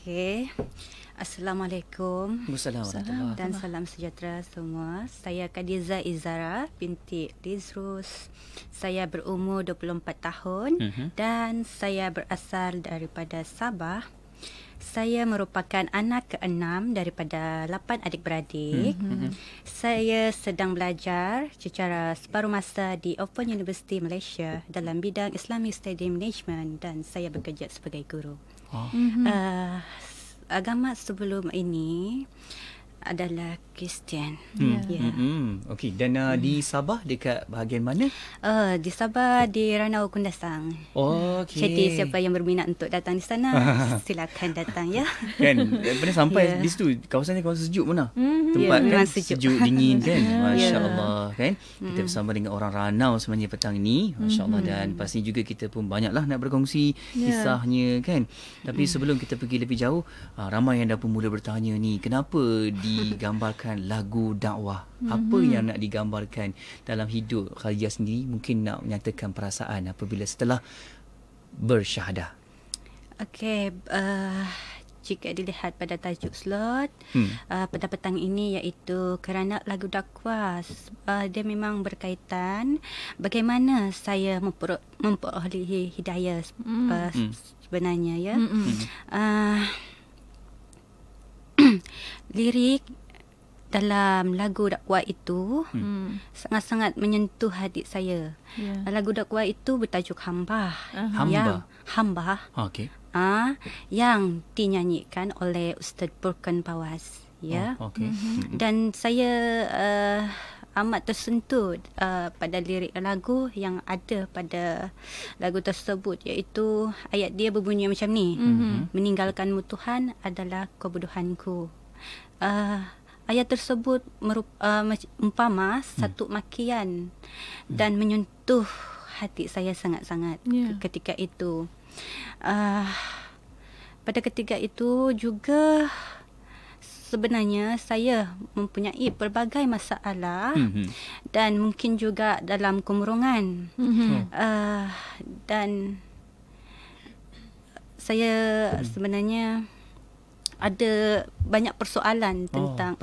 Okey. Assalamualaikum. Wassalamualaikum. Dan salam sejahtera semua. Saya Khadijah Izara binti Lizrus. Saya berumur 24 tahun dan saya berasal daripada Sabah. Saya merupakan anak ke-6 daripada 8 adik-beradik. Saya sedang belajar secara separuh masa di Open University Malaysia dalam bidang Islamic Study Management dan saya bekerja sebagai guru. Agama sebelum ini adalah Kristian. Okey, dan di Sabah dekat bahagian mana? Di Sabah di Ranau Kundasang. Okey. Jadi siapa yang berminat untuk datang di sana silakan datang ya. Kan pernah sampai di situ, kawasan sejuk mana? Tempat memang kan sejuk. sejuk dingin kan. Masya-Allah kan. Kita bersama dengan orang Ranau sebenarnya petang ini. Masya-Allah, dan pasti juga kita pun banyaklah nak berkongsi kisahnya kan. Tapi sebelum kita pergi lebih jauh, ramai yang dah pun mula bertanya ni, kenapa digambarkan lagu dakwah? Apa yang nak digambarkan dalam hidup Khadijah sendiri? Mungkin nak menyatakan perasaan apabila setelah bersyahadah. Okey, jika dilihat pada tajuk slot pada petang ini iaitu kerana lagu dakwah, dia memang berkaitan bagaimana saya memperolehi hidayah sebenarnya ya. Lirik dalam lagu dakwah itu sangat-sangat menyentuh hati saya. Lagu dakwah itu bertajuk Hamba. Hamba. Okey. Yang dinyanyikan oleh Ustaz Burkan Pawas ya. Okey. Dan saya amat tersentuh pada lirik lagu yang ada pada lagu tersebut, iaitu ayat dia berbunyi macam ni. Meninggalkanmu Tuhan adalah kebodohanku. Ayat tersebut umpama satu makian dan menyentuh hati saya sangat-sangat ketika itu. Pada ketika itu juga sebenarnya saya mempunyai pelbagai masalah dan mungkin juga dalam kemurungan. Dan saya sebenarnya ada banyak persoalan tentang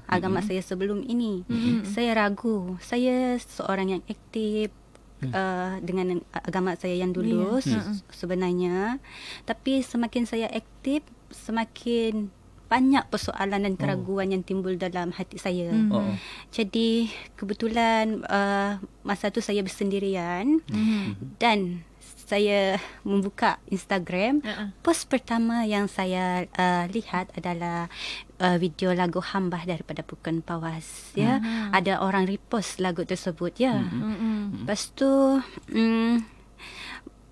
agama saya sebelum ini. Saya ragu. Saya seorang yang aktif dengan agama saya yang dulu sebenarnya. Tapi semakin saya aktif, semakin banyak persoalan dan keraguan yang timbul dalam hati saya. Jadi kebetulan masa tu saya bersendirian dan saya membuka Instagram. Post pertama yang saya lihat adalah video lagu Hamba daripada Burkan Pawas ya. Ada orang repost lagu tersebut ya. Lepas tu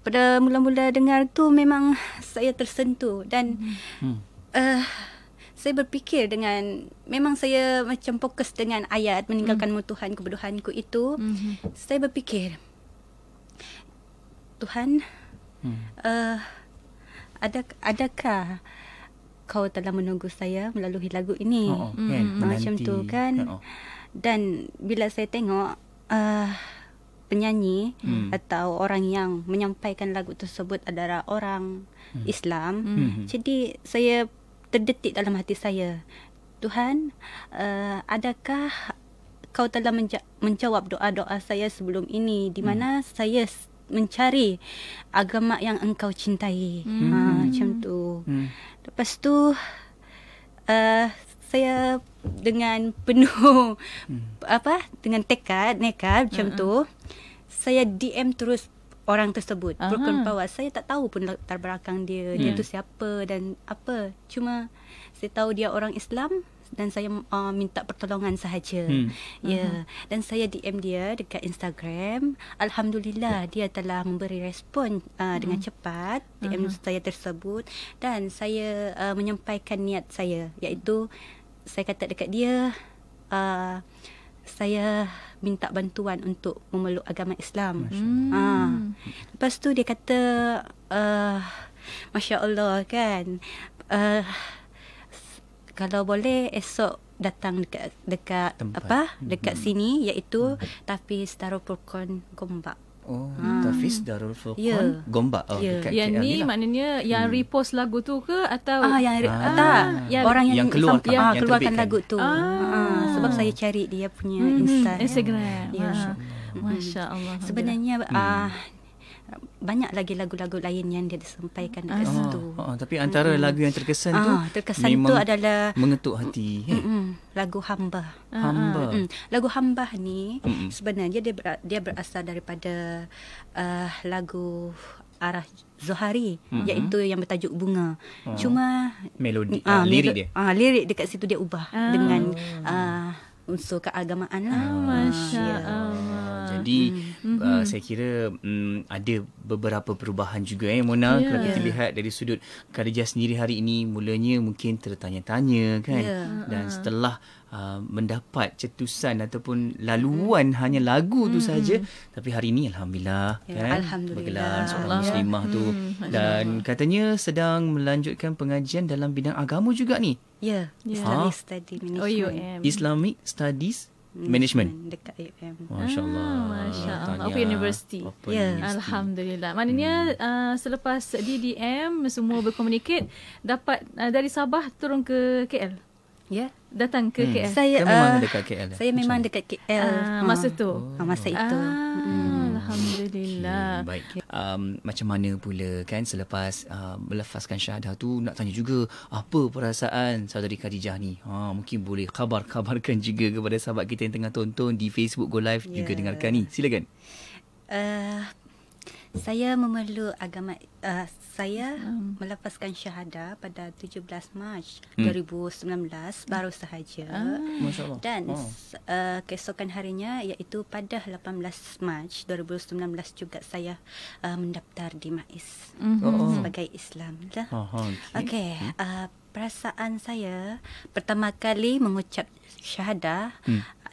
pada mula-mula dengar tu memang saya tersentuh dan saya berfikir dengan, memang saya macam fokus dengan ayat meninggalkanmu Tuhan kebodohanku itu. Saya berfikir, Tuhan, adakah kau telah menunggu saya melalui lagu ini? Macam tu kan. Dan bila saya tengok penyanyi atau orang yang menyampaikan lagu tersebut adalah orang Islam, jadi saya terdetik dalam hati saya, Tuhan, adakah kau telah menjawab doa-doa saya sebelum ini, di mana saya mencari agama yang engkau cintai. Macam tu. Lepas tu saya dengan penuh dengan nekat macam tu, saya DM terus orang tersebut, Burkan Pawas. Saya tak tahu pun latar belakang dia, dia tu siapa dan apa. Cuma saya tahu dia orang Islam dan saya minta pertolongan sahaja. Dan saya DM dia dekat Instagram. Alhamdulillah dia telah memberi respon dengan cepat DM saya tersebut, dan saya menyampaikan niat saya, iaitu saya kata dekat dia, saya minta bantuan untuk memeluk agama Islam. Lepas tu dia kata, Masya Allah kan, kalau boleh esok datang dekat tempat. dekat sini, iaitu Tafiz Darul Furqan Gombak. Tafiz Darul Furqan Gombak dekat yang KL ni lah. Maknanya yang repost lagu tu ke atau tak, orang yang keluarkan, yang keluarkan terbitkan lagu tu. Sebab saya cari dia punya Instagram. Masya Allah. Sebenarnya banyak lagi lagu-lagu lain yang dia disampaikan dekat situ. Tapi antara lagu yang terkesan tu memang tu adalah mengetuk hati. Lagu Hamba. Lagu Hamba ni sebenarnya dia berasal daripada lagu Arah Zohari, iaitu yang bertajuk Bunga. Cuma melodi lirik dia. Lirik dekat situ dia ubah dengan unsur keagamaan lah. Masya Allah. Jadi saya kira ada beberapa perubahan juga Mona. Kalau kita lihat dari sudut Khadijah sendiri hari ini, mulanya mungkin tertanya-tanya kan. Dan setelah mendapat cetusan ataupun laluan hanya lagu tu saja, tapi hari ini alhamdulillah kan, bergelar seorang muslimah tu. Dan katanya sedang melanjutkan pengajian dalam bidang agama juga ni. Islamic Study Management. Islamic Studies Management dekat UM. Masya-Allah. Masya-Allah. Open University. Alhamdulillah. Maknanya selepas DDM semua berkomunikate, dapat dari Sabah turun ke KL. Datang ke KL. Saya memang dekat KL. Saya memang dekat KL masa tu. Masa itu. Alhamdulillah. Baik. Macam mana pula kan selepas melafazkan syahadah tu, nak tanya juga apa perasaan saudari Khadijah ni. Mungkin boleh khabar-khabarkan juga kepada sahabat kita yang tengah tonton di Facebook Go Live juga dengarkan ni. Silakan. Saya memeluk agama, saya melafazkan syahadah pada 17 Mac 2019 baru sahaja. Masya-Allah. Dan keesokan harinya iaitu pada 18 Mac 2019 juga saya mendaftar di MAIS sebagai Islam lah. Okey, perasaan saya pertama kali mengucap syahadah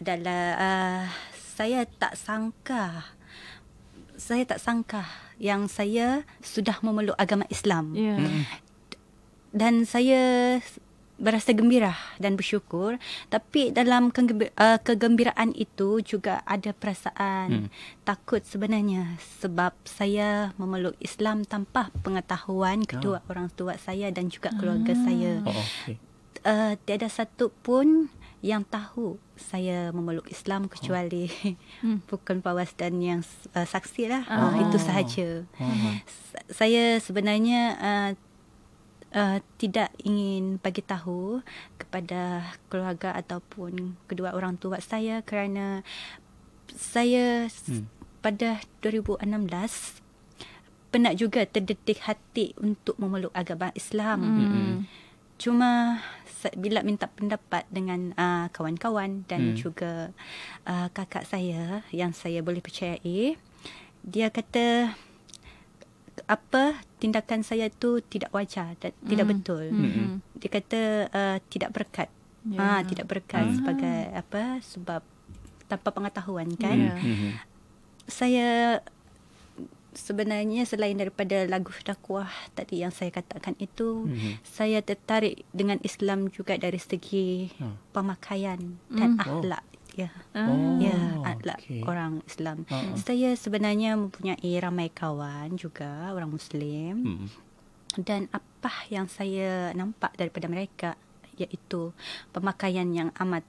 adalah saya tak sangka yang saya sudah memeluk agama Islam. Dan saya berasa gembira dan bersyukur. Tapi dalam kegembiraan itu juga ada perasaan takut sebenarnya. Sebab saya memeluk Islam tanpa pengetahuan kedua orang tua saya dan juga keluarga saya. Tiada satu pun yang tahu saya memeluk Islam kecuali bukan Pawas dan yang saksi lah. Itu sahaja. Saya sebenarnya tidak ingin bagi tahu kepada keluarga ataupun kedua orang tua saya kerana saya pada 2016 pernah juga terdetik hati untuk memeluk agama Islam. Cuma bila minta pendapat dengan kawan-kawan dan juga kakak saya yang saya boleh percayai, dia kata tindakan saya tu tidak wajar dan tidak betul. Dia kata tidak berkat. Tidak berkat sebagai sebab tanpa pengetahuan kan. Saya sebenarnya selain daripada lagu dakwah tadi yang saya katakan itu, saya tertarik dengan Islam juga dari segi pemakaian dan akhlak. Akhlak orang Islam. Saya sebenarnya mempunyai ramai kawan juga orang Muslim. Dan apa yang saya nampak daripada mereka iaitu pemakaian yang amat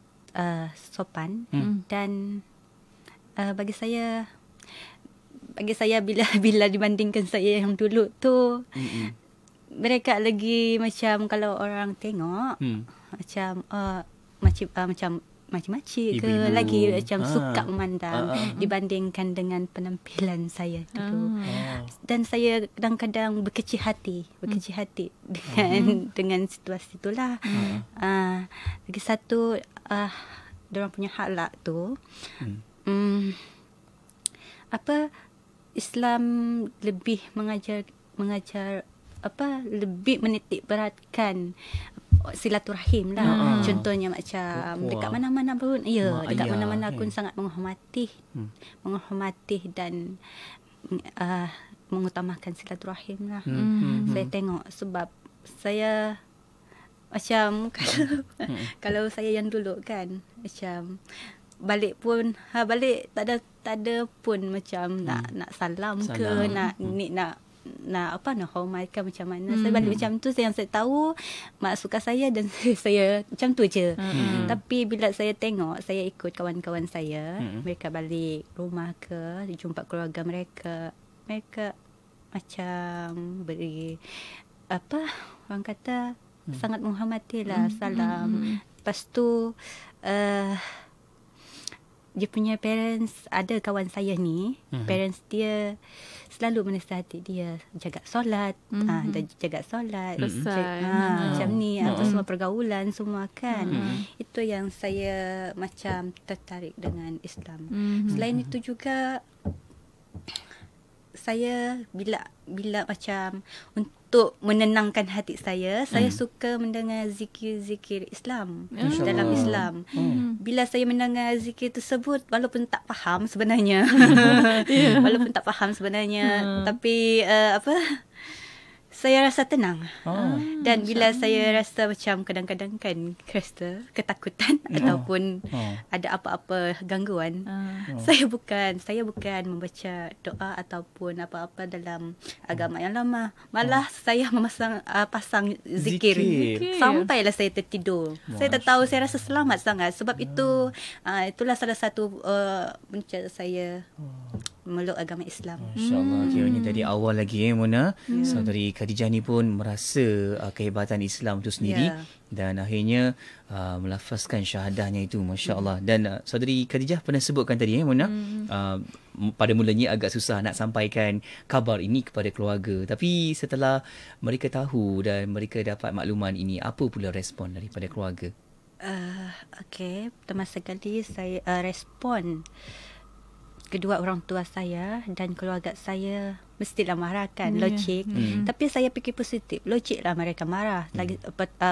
sopan. Dan bagi saya bila dibandingkan saya yang dulu tu, mereka lagi macam kalau orang tengok macam macam-macam ke lagi macam suka memandang dibandingkan dengan penampilan saya dulu. Dan saya kadang-kadang berkecil hati dengan situasi itulah. Lagi satu diorang punya akhlak tu Islam lebih mengajar lebih menitik beratkan silaturahim lah. Contohnya macam dekat mana-mana pun dekat mana-mana pun sangat menghormati dan mengutamakan silaturahim lah. Saya tengok sebab saya macam kalau saya yang dulu kan macam balik pun balik tak ada pun macam nak salam ke nak hormatkan macam mana. Saya balik macam tu, yang saya tahu mak suka saya dan saya macam tu je. Tapi bila saya tengok, saya ikut kawan-kawan saya, mereka balik rumah ke jumpa keluarga mereka macam beri orang kata sangat menghormatilah, salam. Lepas tu dia punya parents, ada kawan saya ni, parents dia selalu menasihati dia jaga solat, jaga solat, macam ni, atau semua pergaulan semua kan. Itu yang saya macam tertarik dengan Islam. Selain itu juga saya bila macam untuk menenangkan hati saya suka mendengar zikir-zikir Islam dalam Islam. Bila saya mendengar zikir tersebut, walaupun tak faham sebenarnya, tapi saya rasa tenang. Dan bila saya rasa macam kadang-kadang kan ketakutan ataupun ada apa-apa gangguan, saya bukan membaca doa ataupun apa-apa dalam agama yang lama. Malah saya pasang zikir sampailah saya tertidur. Saya tak tahu, saya rasa selamat sangat. Sebab itulah salah satu punca saya meluk agama Islam. Masya-Allah. Kiranya dari awal lagi Mona, saudari Khadijah ni pun merasa kehebatan Islam itu sendiri dan akhirnya melafazkan syahadahnya itu, masya-Allah. Dan saudari Khadijah pernah sebutkan tadi Mona, pada mulanya agak susah nak sampaikan khabar ini kepada keluarga, tapi setelah mereka tahu dan mereka dapat makluman ini, apa pula respon daripada keluarga? Pertama sekali saya respon kedua orang tua saya dan keluarga saya mestilah marah kan, logik. Tapi saya fikir positif, logik lah mereka marah. Lagi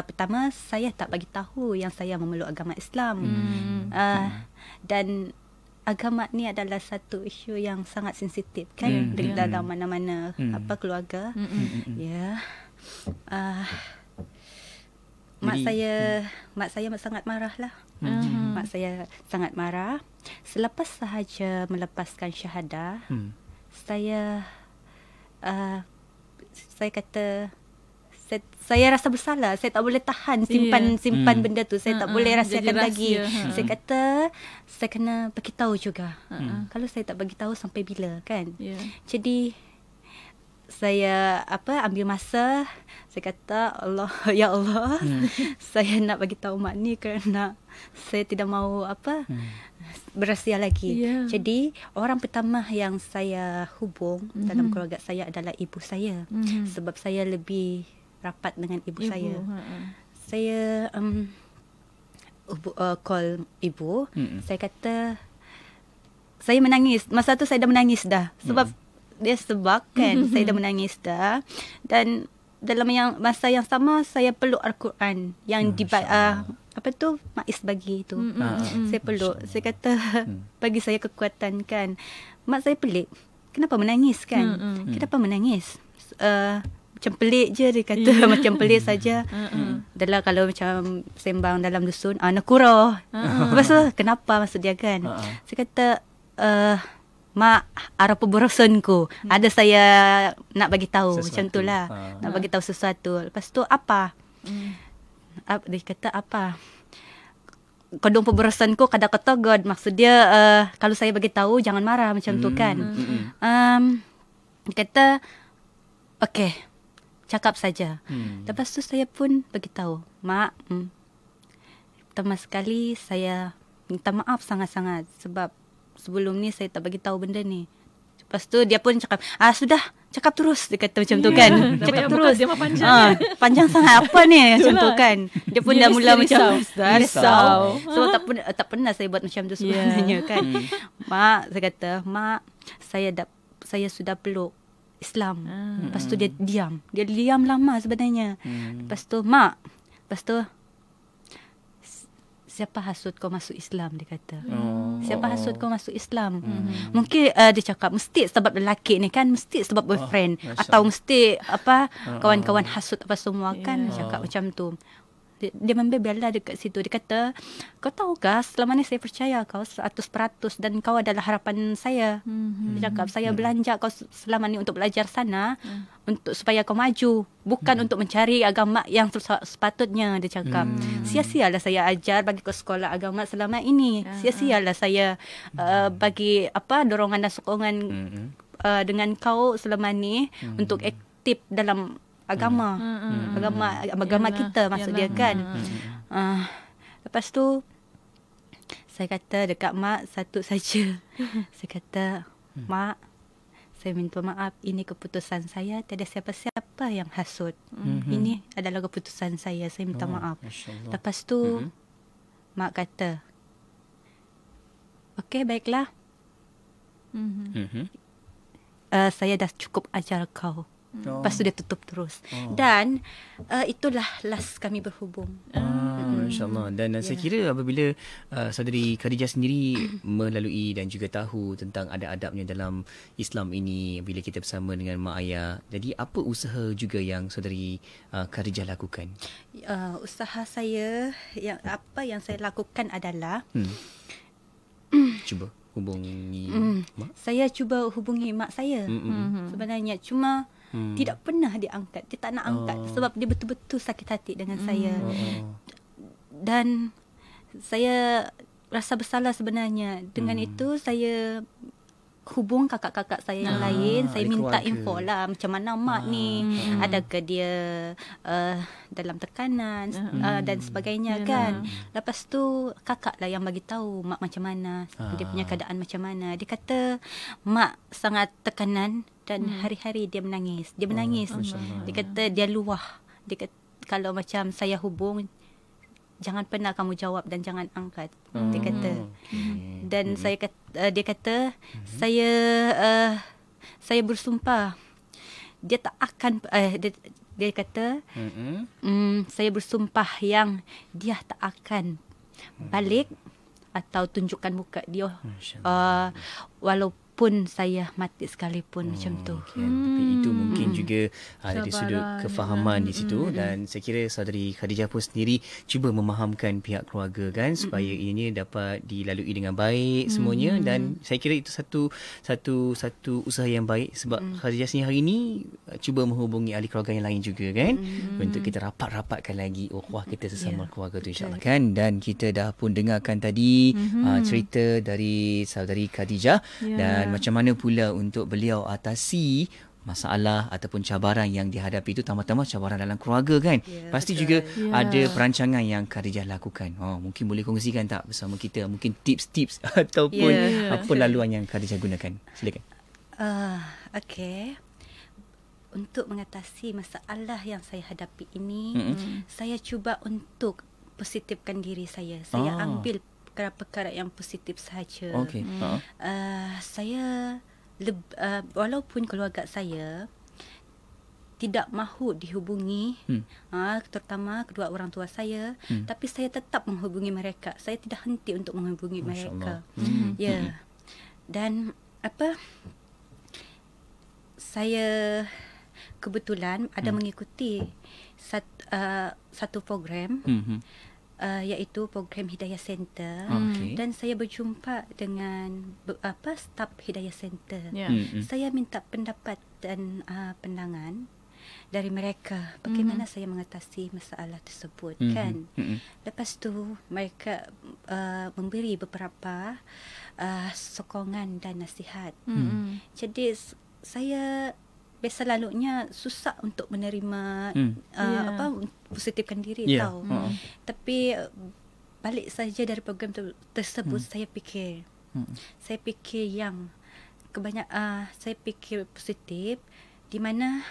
pertama, saya tak bagi tahu yang saya memeluk agama Islam. Dan agama ni adalah satu isu yang sangat sensitif kan, dalam mana-mana keluarga. Mak saya sangat marah lah. Mak saya sangat marah. Selepas sahaja melepaskan syahadah, saya kata saya rasa bersalah. Saya tak boleh tahan simpan benda tu. Saya tak boleh rahsiakan lagi. Saya kata saya kena bagi tahu juga. Kalau saya tak bagi tahu sampai bila kan? Jadi saya ambil masa. Saya kata ya Allah, saya nak bagi tahu mak ni kerana saya tidak mahu berahsia lagi. Jadi orang pertama yang saya hubung dalam keluarga saya adalah ibu saya. Sebab saya lebih rapat dengan ibu saya. Saya call ibu. Saya kata saya menangis. Masa tu saya dah menangis dah. Sebab dia sebab kan saya dah menangis dah. Dan dalam masa yang sama saya peluk Al-Quran yang Mak Is bagi tu. Saya peluk. Saya kata bagi saya kekuatan kan. Mak saya pelik. Kenapa menangis kan? Kenapa menangis? Macam pelik je dia kata. Macam pelik saja. Dalam kalau macam sembang dalam dusun, nakura. Lepas tu kenapa maksud dia kan? Saya kata mak, arah pemborosanku. Ada saya nak bagi tahu macam itulah. Nak bagi tahu sesuatu. Lepas tu apa? Dia kata apa? Kodong pemborosanku kada ketogod. Maksud dia kalau saya bagi tahu jangan marah macam tu kan. Dia kata okey, cakap saja. Lepas tu saya pun bagi tahu, mak, pertama sekali saya minta maaf sangat-sangat sebab sebelum ni saya tak bagi tahu benda ni. Lepas tu dia pun cakap, sudah, cakap terus. Dia kata macam tu kan. Cakap terus. Dia panjang. Panjang sangat apa ni macam tu kan. Dia pun dah mula macam risau. So tak pernah saya buat macam tu sebenarnya kan. Mak, saya kata, mak, saya sudah peluk Islam. Lepas tu dia diam. Dia diam lama sebenarnya. Lepas tu, mak, siapa hasut kau masuk Islam, dia kata. Siapa hasut kau masuk Islam? Mungkin dia cakap mesti sebab lelaki ni kan, mesti sebab boyfriend atau mesti kawan-kawan hasut apa semua kan, cakap macam tu. dia membebel lah dekat situ. Dia kata, kau tahu kah selama ni saya percaya kau 100% dan kau adalah harapan saya. Dia cakap, saya belanja kau selama ni untuk belajar sana, untuk supaya kau maju, bukan untuk mencari agama yang sepatutnya. Dia cakap, sia-sialah saya ajar bagi kau sekolah agama selama ini. Sia-sialah saya bagi dorongan dan sokongan dengan kau selama ni untuk aktif dalam agama kita, maksud dia kan. Lepas tu saya kata dekat mak satu saja. Saya kata, mak, saya minta maaf, ini keputusan saya, tiada siapa-siapa yang hasut. Ini adalah keputusan saya minta maaf. Lepas tu mak kata, okey, baiklah. Saya dah cukup ajar kau. Lepas tu dia tutup terus. Dan itulah last kami berhubung. InsyaAllah. Dan saya kira apabila saudari Khadijah sendiri melalui dan juga tahu tentang adab-adabnya dalam Islam ini, bila kita bersama dengan mak ayah, jadi apa usaha juga yang saudari Khadijah lakukan? Usaha saya, apa yang saya lakukan adalah cuba hubungi mak. Saya cuba hubungi mak saya sebenarnya, cuma tidak pernah dia angkat. Dia tak nak angkat sebab dia betul-betul sakit hati dengan saya. Dan saya rasa bersalah sebenarnya. Dengan itu saya hubung kakak-kakak saya yang lain. Saya minta info lah, macam mana mak ni, adakah dia dalam tekanan dan sebagainya kan. Lepas tu kakak lah yang bagi tahu mak macam mana, dia punya keadaan macam mana. Dia kata mak sangat tekanan dan hari-hari dia menangis. Dia menangis. Dia kata dia luah. Dia kata, kalau macam saya hubung, jangan pernah kamu jawab dan jangan angkat. Dia kata. Dan dia kata saya bersumpah dia tak akan dia kata saya bersumpah yang dia tak akan balik atau tunjukkan muka dia walaupun saya mati sekalipun, macam tu. Tapi itu mungkin juga dari sudut kefahaman di situ. Dan saya kira saudari Khadijah pun sendiri cuba memahamkan pihak keluarga kan, supaya ini dapat dilalui dengan baik semuanya. Dan saya kira itu satu usaha yang baik, sebab Khadijah sendiri hari ini cuba menghubungi ahli keluarga yang lain juga kan, untuk kita rapat-rapatkan lagi ukhuwah kita sesama keluarga tu, insyaAllah kan. Dan kita dah pun dengarkan tadi cerita dari saudari Khadijah dan macam mana pula untuk beliau atasi masalah ataupun cabaran yang dihadapi itu, tambah-tambah cabaran dalam keluarga kan. Pasti juga ada perancangan yang Khadijah lakukan. Mungkin boleh kongsikan tak bersama kita, mungkin tips-tips ataupun apa laluan yang Khadijah gunakan. Silakan. Okey. Untuk mengatasi masalah yang saya hadapi ini, saya cuba untuk positifkan diri saya. Saya ambil perkara-perkara yang positif sahaja. Saya walaupun keluarga saya tidak mahu dihubungi, terutama kedua orang tua saya, tapi saya tetap menghubungi mereka. Saya tidak henti untuk menghubungi mereka. Dan saya kebetulan ada mengikuti satu program, iaitu program Hidayah Center. Dan saya berjumpa dengan staf Hidayah Center. Saya minta pendapat dan pandangan dari mereka, bagaimana saya mengatasi masalah tersebut kan. Lepas tu mereka memberi beberapa sokongan dan nasihat. Jadi saya biasa lalunya susah untuk menerima positifkan diri tahu. Tapi balik saja dari program tersebut, saya fikir yang saya fikir positif, di mana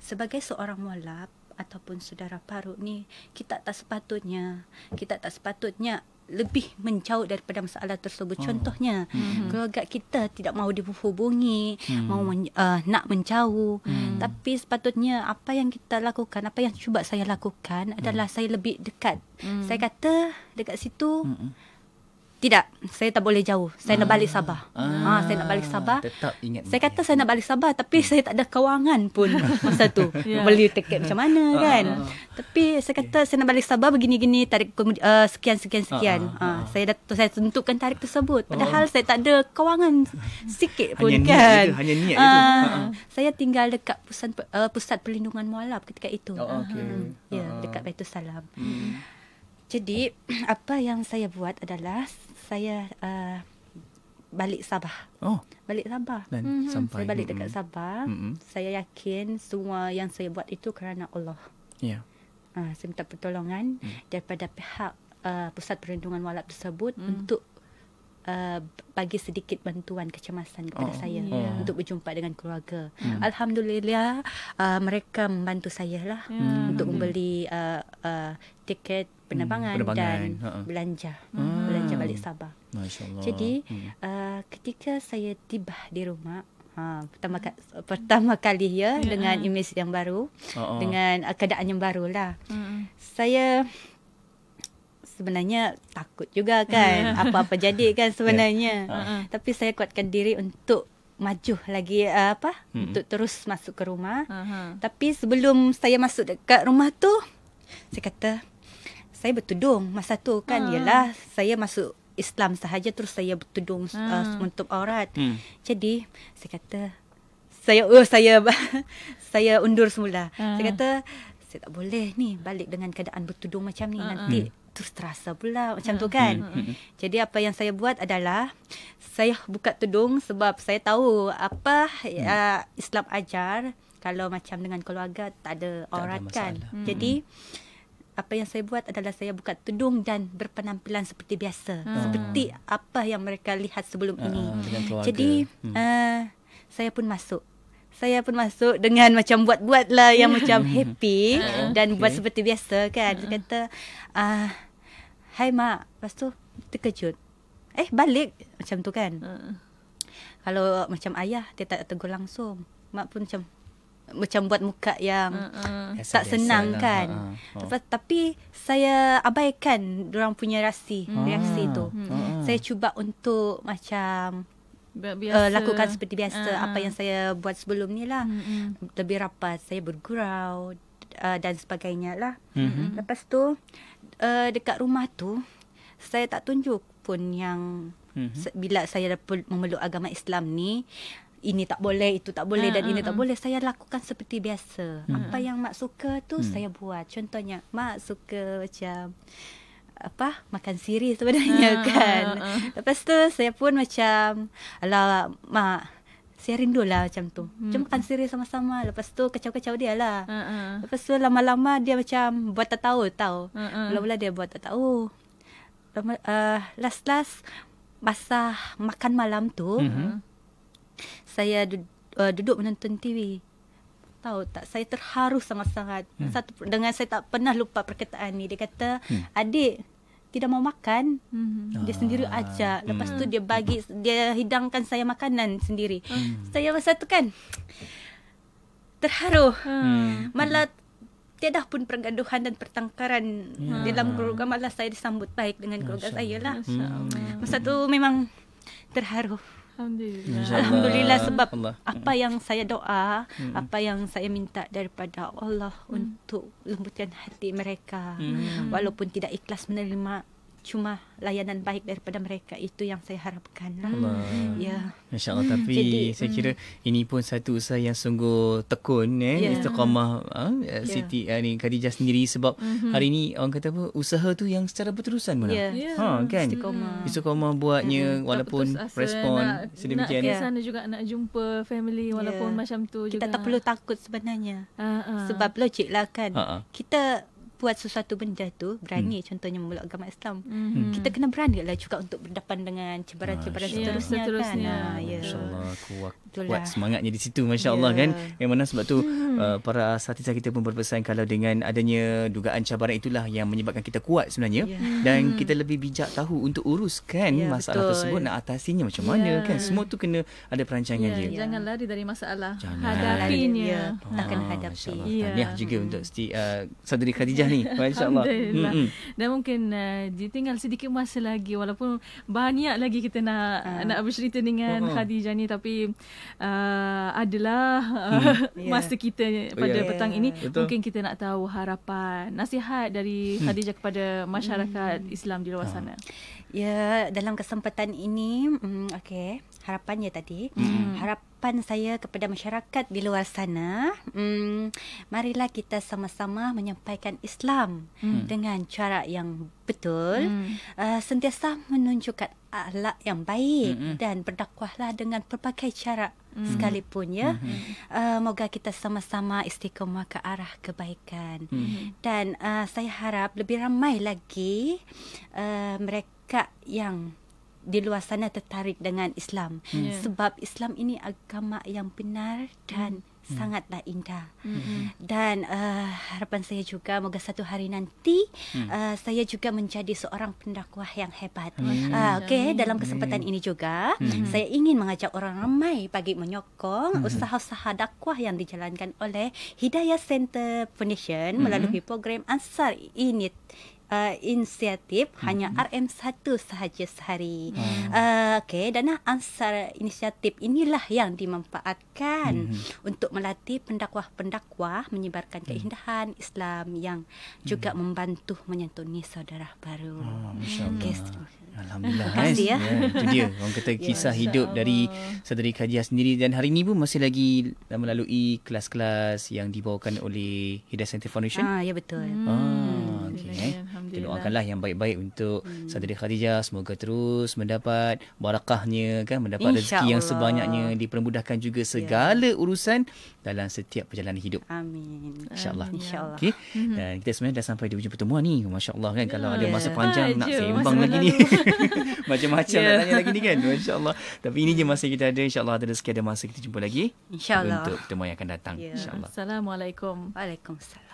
sebagai seorang mualaf ataupun saudara parut ni, kita tak sepatutnya lebih menjauh daripada masalah tersebut. Contohnya, keluarga kita tidak mahu dihubungi, nak menjauh. Tapi sepatutnya apa yang kita lakukan, apa yang cuba saya lakukan adalah saya lebih dekat. Saya kata dekat situ, Tidak, saya tak boleh jauh. Saya nak balik Sabah. Saya nak balik Sabah. Tetap ingat. Saya kata saya nak balik Sabah, tapi saya tak ada kewangan pun masa tu. Beli tiket macam mana kan. Tapi saya kata saya nak balik Sabah begini-gini, tarik sekian. Saya tentukan tarik tersebut. Padahal saya tak ada kewangan sikit pun kan. Hanya niat itu. Saya tinggal dekat pusat perlindungan mualaf ketika itu. Dekat Baitul Salam. Jadi apa yang saya buat adalah saya balik Sabah. Balik Sabah. Dan sampai saya balik dekat Sabah. Saya yakin semua yang saya buat itu kerana Allah. Saya minta pertolongan daripada pihak pusat perlindungan mualaf tersebut untuk bagi sedikit bantuan kecemasan kepada saya untuk berjumpa dengan keluarga. Alhamdulillah mereka membantu saya lah untuk membeli tiket penerbangan dan belanja balik Sabah. Masya-Allah. Jadi ketika saya tiba di rumah pertama kali dengan imej yang baru, dengan keadaan yang barulah. Saya sebenarnya takut juga kan, apa-apa jadi kan sebenarnya. Tapi saya kuatkan diri untuk maju lagi untuk terus masuk ke rumah. Tapi sebelum saya masuk dekat rumah tu, saya kata saya bertudung masa tu kan. Yalah, saya masuk Islam sahaja terus saya bertudung menutup aurat. Jadi saya kata saya undur semula. Saya kata saya tak boleh ni balik dengan keadaan bertudung macam ni, nanti terus terasa pula macam tu kan. Jadi apa yang saya buat adalah saya buka tudung sebab saya tahu apa Islam ajar kalau macam dengan keluarga tak ada aurat kan. Jadi apa yang saya buat adalah saya buka tudung dan berpenampilan seperti biasa, seperti apa yang mereka lihat sebelum ini. Jadi saya pun masuk dengan macam buat-buat lah yang macam happy dan buat seperti biasa kan. Dia kata, hai mak, lepas tu terkejut. Balik macam tu kan. Kalau macam ayah, dia tak tegur langsung. Mak pun macam buat muka yang tak senang kan. Tapi saya abaikan diorang punya reaksi tu. Saya cuba untuk macam lakukan seperti biasa apa yang saya buat sebelum ni lah. Lebih rapat, saya bergurau dan sebagainya lah. Lepas tu dekat rumah tu saya tak tunjuk pun yang bila saya memeluk agama Islam ni, ini tak boleh, itu tak boleh dan ini tak boleh. Saya lakukan seperti biasa. Apa yang mak suka tu saya buat. Contohnya mak suka macam makan sirih sebenarnya kan. Lepas tu saya pun macam, alah mak, saya rindulah macam tu. Jom makan sirih sama-sama. Lepas tu kacau-kacau dia lah. Lepas tu lama-lama dia macam buat tak tahu tau. Mula-mula dia buat tak tahu. Last masa makan malam tu, saya duduk menonton TV. Tahu tak, saya terharu sangat-sangat. Dengan saya tak pernah lupa perkataan ni. Dia kata, adik tidak mau makan, dia sendiri ajak. Lepas tu dia hidangkan saya makanan sendiri. Saya masa tu kan terharu. Malah tiada pun pergaduhan dan pertengkaran dalam keluarga. Malah saya disambut baik dengan keluarga saya lah. Masa tu memang terharu. Alhamdulillah sebab apa yang saya doa, apa yang saya minta daripada Allah untuk lembutkan hati mereka, walaupun tidak ikhlas menerima, cuma layanan baik daripada mereka, itu yang saya harapkan lah. Ya. Masya-Allah. Tapi jadi, saya kira ini pun satu usaha yang sungguh tekun istiqamah Siti ni Khadijah sendiri, sebab hari ni orang kata apa, usaha tu yang secara berterusan kan. Istiqamah buatnya walaupun respon sedemikian. Di sana juga nak jumpa family walaupun macam tu juga. Kita tak perlu takut sebenarnya. Sebab logik lah kan. Kita buat sesuatu benda tu, berani contohnya memeluk agama Islam, kita kena berani lah juga untuk berdepan dengan cabaran-cabaran seterusnya kan. InsyaAllah kuat kuat semangatnya di situ, masya-Allah kan. Yang mana sebab tu para asatizah kita pun berpesan kalau dengan adanya dugaan cabaran itulah yang menyebabkan kita kuat sebenarnya, dan kita lebih bijak tahu untuk uruskan masalah tersebut, nak atasinya macam mana kan. Semua tu kena ada perancangan dia. Jangan lari dari masalah, hadapinya. Akan hadapi. Tahniah juga untuk Saudari Khadijah ni, masya-Allah. Dan mungkin tinggal sedikit masa lagi, walaupun banyak lagi kita nak bercerita dengan Khadijah ni, tapi adalah masa kita pada petang ini. Mungkin kita nak tahu harapan, nasihat dari Khadijah kepada masyarakat Islam di luar sana. Ya, dalam kesempatan ini, harapannya tadi, harapan saya kepada masyarakat di luar sana, marilah kita sama-sama menyampaikan Islam dengan cara yang betul, sentiasa menunjukkan akhlak yang baik, dan berdakwahlah dengan pelbagai cara sekalipun ya. Moga kita sama-sama istiqamah ke arah kebaikan. Dan saya harap lebih ramai lagi mereka yang di luar sana tertarik dengan Islam, sebab Islam ini agama yang benar dan sangatlah indah. Dan harapan saya juga moga satu hari nanti saya juga menjadi seorang pendakwah yang hebat. Dalam kesempatan ini juga saya ingin mengajak orang ramai bagi menyokong usaha-usaha dakwah yang dijalankan oleh Hidayah Center Foundation melalui program Ansar inisiatif hanya RM1 sahaja sehari. Dana Ansar inisiatif inilah yang dimanfaatkan untuk melatih pendakwah-pendakwah menyebarkan keindahan Islam yang juga membantu menyantuni saudara baru. Alhamdulillah. Itu dia orang kata kisah hidup dari Saudari Khadijah sendiri, dan hari ini pun masih lagi melalui kelas-kelas yang dibawakan oleh Hidayah Center Foundation. Ya betul. Kita doakanlah yang baik-baik untuk Saudari Khadijah, semoga terus mendapat barakahnya kan, mendapat rezeki yang sebanyaknya, dipermudahkan juga segala urusan dalam setiap perjalanan hidup. Amin. InsyaAllah. Okay. Dan kita sebenarnya dah sampai di hujung pertemuan ni, masya-Allah kan. Kalau ada masa panjang nak sembang lagi ni. Macam-macam nak tanya lagi ni kan, masya-Allah. Tapi ini je masa kita ada, insya-Allah ada rezeki, ada masa kita jumpa lagi, insya-Allah, untuk pertemuan yang akan datang, insya-Allah. Assalamualaikum. Waalaikumsalam.